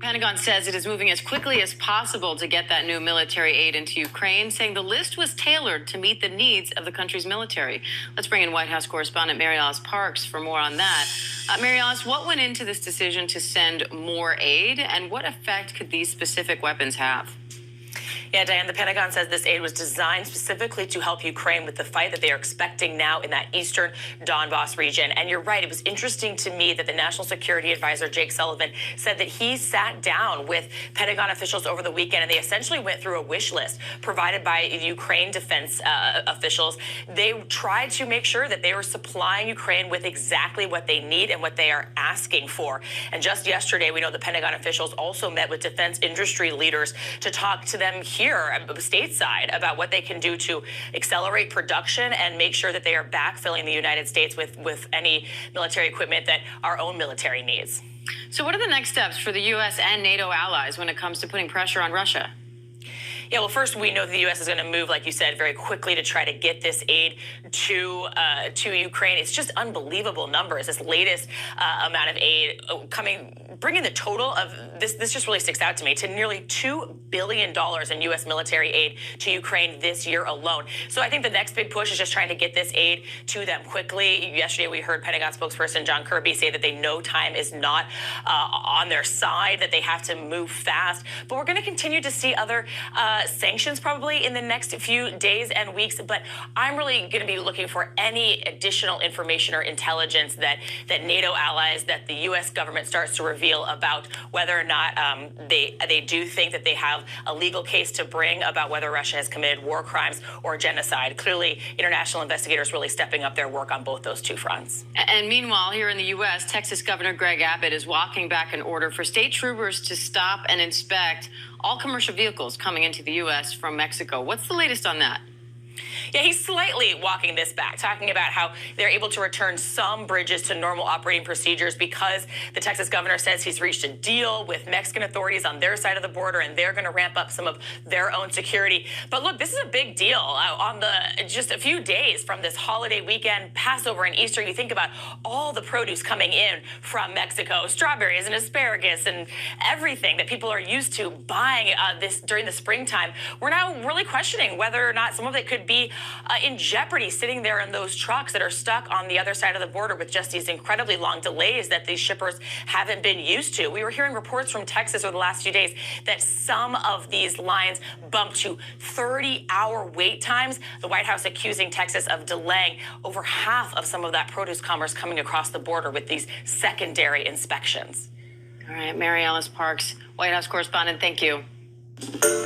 Pentagon says it is moving as quickly as possible to get that new military aid into Ukraine, saying the list was tailored to meet the needs of the country's military. Let's bring in White House correspondent Mary Alice Parks for more on that. Mary Alice, what went into this decision to send more aid, and what effect could these specific weapons have? Yeah, Diane, the Pentagon says this aid was designed specifically to help Ukraine with the fight that they are expecting now in that eastern Donbass region. And you're right, it was interesting to me that the National Security Advisor, Jake Sullivan, said that he sat down with Pentagon officials over the weekend, and they essentially went through a wish list provided by Ukraine defense officials. They tried to make sure that they were supplying Ukraine with exactly what they need and what they are asking for. And just yesterday, we know the Pentagon officials also met with defense industry leaders to talk to them here stateside about what they can do to accelerate production and make sure that they are backfilling the United States with any military equipment that our own military needs. So what are the next steps for the U.S. and NATO allies when it comes to putting pressure on Russia? Yeah, well, first, we know the U.S. is going to move, like you said, very quickly to try to get this aid to Ukraine. It's just unbelievable numbers. This latest amount of aid bringing the total of this just really sticks out to me, to nearly $2 billion in U.S. military aid to Ukraine this year alone. So I think the next big push is just trying to get this aid to them quickly. Yesterday, we heard Pentagon spokesperson John Kirby say that they know time is not on their side, that they have to move fast. But we're going to continue to see other sanctions probably in the next few days and weeks. But I'm really going to be looking for any additional information or intelligence that NATO allies, that the U.S. government starts to reveal about whether or not they do think that they have a legal case to bring about whether Russia has committed war crimes or genocide. Clearly, international investigators really stepping up their work on both those two fronts. And meanwhile, here in the U.S., Texas Governor Greg Abbott is walking back an order for state troopers to stop and inspect all commercial vehicles coming into the U.S. from Mexico. What's the latest on that? Yeah, he's slightly walking this back, talking about how they're able to return some bridges to normal operating procedures because the Texas governor says he's reached a deal with Mexican authorities on their side of the border, and they're going to ramp up some of their own security. But look, this is a big deal. On just a few days from this holiday weekend, Passover and Easter, you think about all the produce coming in from Mexico, strawberries and asparagus and everything that people are used to buying during the springtime. We're now really questioning whether or not some of it could be in jeopardy, sitting there in those trucks that are stuck on the other side of the border with just these incredibly long delays that these shippers haven't been used to. We were hearing reports from Texas over the last few days that some of these lines bumped to 30-hour wait times. The White House accusing Texas of delaying over half of some of that produce commerce coming across the border with these secondary inspections. All right, Mary Alice Parks, White House correspondent, thank you.